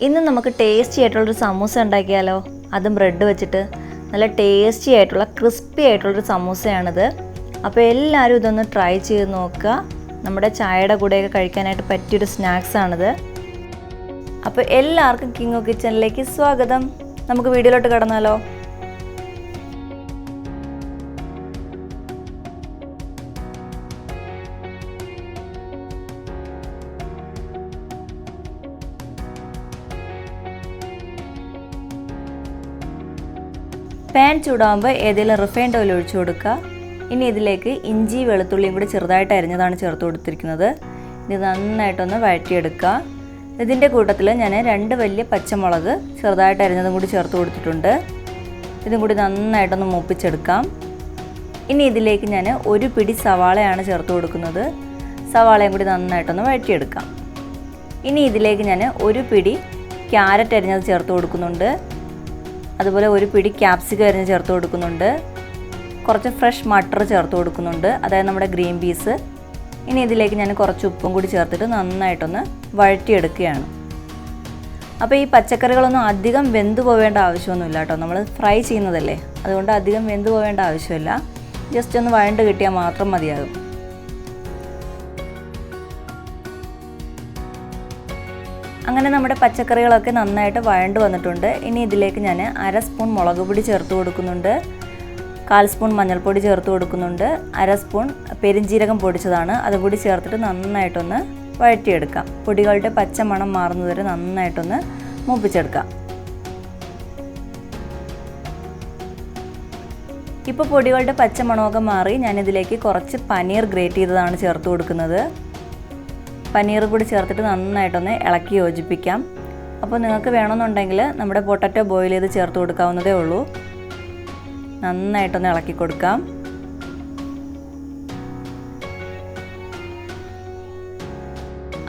ഇന്ന് നമുക്ക് ടേസ്റ്റി ആയിട്ടുള്ളൊരു സമൂസ ഉണ്ടാക്കിയാലോ. അതും ബ്രെഡ് വെച്ചിട്ട് നല്ല ടേസ്റ്റി ആയിട്ടുള്ള ക്രിസ്പി ആയിട്ടുള്ളൊരു സമൂസയാണിത്. അപ്പോൾ എല്ലാവരും ഇതൊന്ന് ട്രൈ ചെയ്ത് നോക്കുക. നമ്മുടെ ചായയുടെ കൂടെയൊക്കെ കഴിക്കാനായിട്ട് പറ്റിയൊരു സ്നാക്സാണിത്. അപ്പോൾ എല്ലാവർക്കും കിങ് കിച്ചണിലേക്ക് സ്വാഗതം. നമുക്ക് വീഡിയോയിലോട്ട് കടന്നാലോ. പാൻ ചൂടാകുമ്പോൾ ഏതെങ്കിലും റിഫൈൻഡ് ഓയിൽ ഒഴിച്ചു കൊടുക്കുക. ഇനി ഇതിലേക്ക് ഇഞ്ചി വെളുത്തുള്ളിയും കൂടി ചെറുതായിട്ട് അരിഞ്ഞതാണ് ചേർത്ത് കൊടുത്തിരിക്കുന്നത്. ഇത് നന്നായിട്ടൊന്ന് വഴറ്റിയെടുക്കുക. ഇതിൻ്റെ കൂട്ടത്തിൽ ഞാൻ 2 വലിയ പച്ചമുളക് ചെറുതായിട്ട് അരിഞ്ഞതും കൂടി ചേർത്ത് കൊടുത്തിട്ടുണ്ട്. ഇതും കൂടി നന്നായിട്ടൊന്ന് മൂപ്പിച്ചെടുക്കാം. ഇനി ഇതിലേക്ക് ഞാൻ 1 പിടി സവാളയാണ് ചേർത്ത് കൊടുക്കുന്നത്. സവാളയും കൂടി നന്നായിട്ടൊന്ന് വഴറ്റിയെടുക്കാം. ഇനി ഇതിലേക്ക് ഞാൻ 1 പിടി ക്യാരറ്റ് അരിഞ്ഞത് ചേർത്ത് കൊടുക്കുന്നുണ്ട്. അതുപോലെ 1 പിടി capsicum അരിഞ്ഞ് ചേർത്ത് കൊടുക്കുന്നുണ്ട്. കുറച്ച് ഫ്രഷ് മട്ടർ ചേർത്ത് കൊടുക്കുന്നുണ്ട്, അതായത് നമ്മുടെ ഗ്രീൻ പീസ്. ഇനി ഇതിലേക്ക് ഞാൻ കുറച്ച് ഉപ്പും കൂടി ചേർത്തിട്ട് നന്നായിട്ടൊന്ന് വഴറ്റിയെടുക്കുകയാണ്. അപ്പോൾ ഈ പച്ചക്കറികളൊന്നും അധികം വെന്ത് പോവേണ്ട ആവശ്യമൊന്നുമില്ല കേട്ടോ. നമ്മൾ ഫ്രൈ ചെയ്യുന്നതല്ലേ, അതുകൊണ്ട് അധികം വെന്ത് പോവേണ്ട ആവശ്യമില്ല. ജസ്റ്റ് ഒന്ന് വഴണ്ട് കിട്ടിയാൽ മാത്രം മതിയാകും. അങ്ങനെ നമ്മുടെ പച്ചക്കറികളൊക്കെ നന്നായിട്ട് വഴണ്ട് വന്നിട്ടുണ്ട്. ഇനി ഇതിലേക്ക് ഞാൻ 1/2 സ്പൂൺ മുളക് പൊടി ചേർത്ത് കൊടുക്കുന്നുണ്ട്, 1/4 സ്പൂൺ മഞ്ഞൾപ്പൊടി ചേർത്ത് കൊടുക്കുന്നുണ്ട്, 1/2 സ്പൂൺ പെരിഞ്ജീരകം പൊടിച്ചതാണ്, അതും കൂടി ചേർത്തിട്ട് നന്നായിട്ടൊന്ന് വഴറ്റിയെടുക്കാം. പൊടികളുടെ പച്ചമണം മാറുന്നതുവരെ നന്നായിട്ടൊന്ന് മൂപ്പിച്ചെടുക്കാം. ഇപ്പോൾ പൊടികളുടെ പച്ചമണമൊക്കെ മാറി ഞാനിതിലേക്ക് കുറച്ച് പനീർ ഗ്രേറ്റ് ചെയ്തതാണ് ചേർത്ത് കൊടുക്കുന്നത്. പനീർ കൂടി ചേർത്തിട്ട് നന്നായിട്ടൊന്ന് ഇളക്കി യോജിപ്പിക്കാം. അപ്പോൾ നിങ്ങൾക്ക് വേണമെന്നുണ്ടെങ്കിൽ നമ്മുടെ പൊട്ടറ്റോ ബോയിൽ ചെയ്ത് ചേർത്ത് കൊടുക്കാവുന്നതേ ഉള്ളൂ. നന്നായിട്ടൊന്ന് ഇളക്കി കൊടുക്കാം.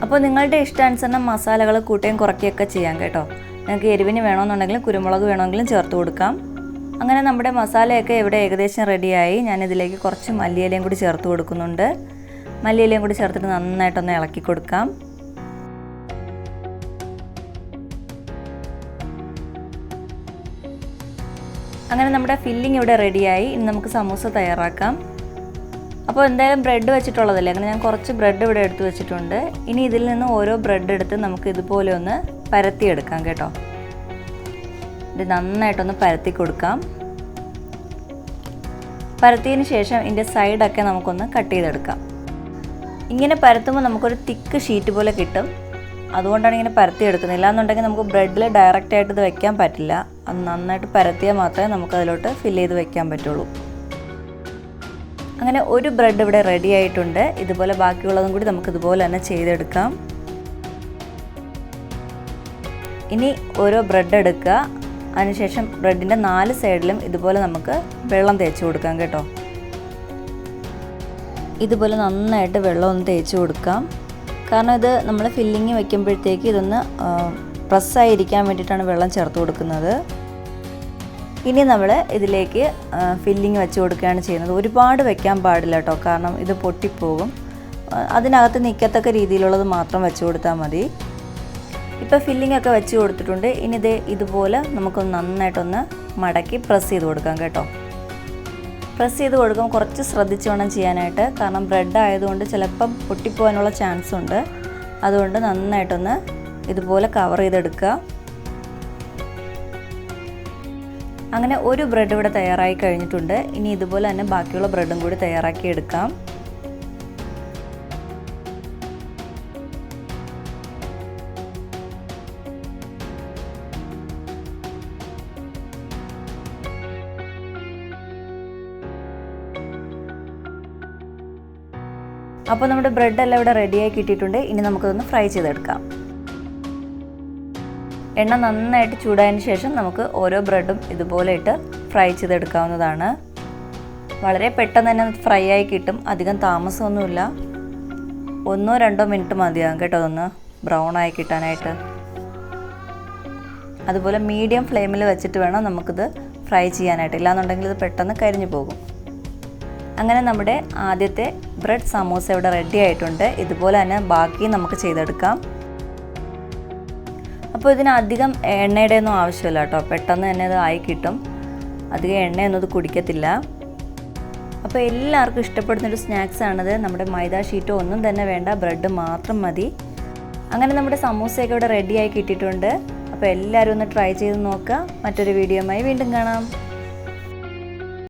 അപ്പോൾ നിങ്ങളുടെ ഇഷ്ടാനുസരണം മസാലകൾ കൂട്ടുകയും കുറയ്ക്കുകയൊക്കെ ചെയ്യാം കേട്ടോ. നിങ്ങൾക്ക് എരിവിന് വേണമെന്നുണ്ടെങ്കിലും കുരുമുളക് വേണമെങ്കിലും ചേർത്ത് കൊടുക്കാം. അങ്ങനെ നമ്മുടെ മസാലയൊക്കെ ഇവിടെ ഏകദേശം റെഡിയായി. ഞാനിതിലേക്ക് കുറച്ച് മല്ലിയിലയും കൂടി ചേർത്ത് കൊടുക്കുന്നുണ്ട്. മല്ലിയിലയും കൂടി ചേർത്തിട്ട് നന്നായിട്ടൊന്ന് ഇളക്കി കൊടുക്കാം. അങ്ങനെ നമ്മുടെ ഫില്ലിംഗ് ഇവിടെ റെഡിയായി. ഇനി നമുക്ക് സമൂസ തയ്യാറാക്കാം. അപ്പോൾ എന്തായാലും ബ്രെഡ് വെച്ചിട്ടുള്ളതല്ലേ, അങ്ങനെ ഞാൻ കുറച്ച് ബ്രെഡ് ഇവിടെ എടുത്ത് വെച്ചിട്ടുണ്ട്. ഇനി ഇതിൽ നിന്ന് ഓരോ ബ്രെഡ് എടുത്ത് നമുക്ക് ഇതുപോലെ ഒന്ന് പരത്തിയെടുക്കാം കേട്ടോ. ഇത് നന്നായിട്ടൊന്ന് പരത്തി കൊടുക്കാം. പരത്തിയതിന് ശേഷം ഇതിൻ്റെ സൈഡൊക്കെ നമുക്കൊന്ന് കട്ട് ചെയ്തെടുക്കാം. ഇങ്ങനെ പരത്തുമ്പോൾ നമുക്കൊരു തിക്ക് ഷീറ്റ് പോലെ കിട്ടും. അതുകൊണ്ടാണ് ഇങ്ങനെ പരത്തിയെടുക്കുന്നത്. ഇല്ലാന്നുണ്ടെങ്കിൽ നമുക്ക് ബ്രെഡിൽ ഡയറക്റ്റായിട്ട് ഇത് വെക്കാൻ പറ്റില്ല. അത് നന്നായിട്ട് പരത്തിയാൽ മാത്രമേ നമുക്കതിലോട്ട് ഫില്ല് ചെയ്ത് വെക്കാൻ പറ്റുള്ളൂ. അങ്ങനെ ഒരു ബ്രെഡ് ഇവിടെ റെഡി ആയിട്ടുണ്ട്. ഇതുപോലെ ബാക്കിയുള്ളതും കൂടി നമുക്കിതുപോലെ തന്നെ ചെയ്തെടുക്കാം. ഇനി ഓരോ ബ്രെഡ് എടുക്കുക. അതിനുശേഷം ബ്രെഡിൻ്റെ 4 സൈഡിലും ഇതുപോലെ നമുക്ക് വെള്ളം തേച്ച് കൊടുക്കാം കേട്ടോ. ഇതുപോലെ നന്നായിട്ട് വെള്ളം ഒന്ന് തേച്ച് കൊടുക്കാം. കാരണം ഇത് നമ്മൾ ഫില്ലിങ് വയ്ക്കുമ്പോഴത്തേക്ക് ഇതൊന്ന് പ്രസ്സായിരിക്കാൻ വേണ്ടിയിട്ടാണ് വെള്ളം ചേർത്ത് കൊടുക്കുന്നത്. ഇനി നമ്മൾ ഇതിലേക്ക് ഫില്ലിങ് വെച്ച് കൊടുക്കുകയാണ് ചെയ്യുന്നത്. ഒരുപാട് വെക്കാൻ പാടില്ല കേട്ടോ, കാരണം ഇത് പൊട്ടിപ്പോകും. അതിനകത്ത് നിൽക്കത്തക്ക രീതിയിലുള്ളത് മാത്രം വെച്ച് കൊടുത്താൽ മതി. ഇപ്പോൾ ഫില്ലിംഗ് ഒക്കെ വെച്ച് കൊടുത്തിട്ടുണ്ട്. ഇനി ഇതുപോലെ നമുക്കൊന്ന് നന്നായിട്ടൊന്ന് മടക്കി പ്രസ് ചെയ്ത് കൊടുക്കാം കേട്ടോ. പ്രസ് ചെയ്ത് കൊടുക്കുമ്പോൾ കുറച്ച് ശ്രദ്ധിച്ച് വേണം ചെയ്യാനായിട്ട്, കാരണം ബ്രെഡ് ആയതുകൊണ്ട് ചിലപ്പം പൊട്ടിപ്പോകാനുള്ള ചാൻസ് ഉണ്ട്. അതുകൊണ്ട് നന്നായിട്ടൊന്ന് ഇതുപോലെ കവർ ചെയ്തെടുക്കുക. അങ്ങനെ ഒരു ബ്രെഡ് ഇവിടെ തയ്യാറായി കഴിഞ്ഞിട്ടുണ്ട്. ഇനി ഇതുപോലെ തന്നെ ബാക്കിയുള്ള ബ്രെഡും കൂടി തയ്യാറാക്കി എടുക്കാം. അപ്പോൾ നമ്മുടെ ബ്രെഡെല്ലാം ഇവിടെ റെഡിയായി കിട്ടിയിട്ടുണ്ട്. ഇനി നമുക്കതൊന്ന് ഫ്രൈ ചെയ്തെടുക്കാം. എണ്ണ നന്നായിട്ട് ചൂടായതിന് ശേഷം നമുക്ക് ഓരോ ബ്രെഡും ഇതുപോലെ ഇട്ട് ഫ്രൈ ചെയ്തെടുക്കാവുന്നതാണ്. വളരെ പെട്ടെന്ന് തന്നെ ഫ്രൈ ആയി കിട്ടും. അധികം താമസമൊന്നുമില്ല. 1-2 മിനിറ്റ് മതിയാകും കേട്ടോ അതൊന്ന് ബ്രൗൺ ആയി കിട്ടാനായിട്ട്. അതുപോലെ മീഡിയം ഫ്ലെയിമിൽ വെച്ചിട്ട് വേണം നമുക്കിത് ഫ്രൈ ചെയ്യാനായിട്ട്, ഇല്ലാന്നുണ്ടെങ്കിൽ ഇത് പെട്ടെന്ന് കരിഞ്ഞു പോകും. അങ്ങനെ നമ്മുടെ ആദ്യത്തെ ബ്രെഡ് സമൂസ ഇവിടെ റെഡി ആയിട്ടുണ്ട്. ഇതുപോലെ തന്നെ ബാക്കി നമുക്ക് ചെയ്തെടുക്കാം. അപ്പോൾ ഇതിന് അധികം എണ്ണയുടെ ഒന്നും ആവശ്യമില്ല കേട്ടോ, പെട്ടെന്ന് തന്നെ ഇത് ആയി കിട്ടും. അധികം എണ്ണയൊന്നും ഇത് കുടിക്കത്തില്ല. അപ്പോൾ എല്ലാവർക്കും ഇഷ്ടപ്പെടുന്നൊരു സ്നാക്സാണിത്. നമ്മുടെ മൈദ ഷീറ്റോ ഒന്നും തന്നെ വേണ്ട, ബ്രെഡ് മാത്രം മതി. അങ്ങനെ നമ്മുടെ സമൂസയൊക്കെ ഇവിടെ റെഡിയായി കിട്ടിയിട്ടുണ്ട്. അപ്പോൾ എല്ലാവരും ഒന്ന് ട്രൈ ചെയ്ത് നോക്കുക. മറ്റൊരു വീഡിയോയുമായി വീണ്ടും കാണാം.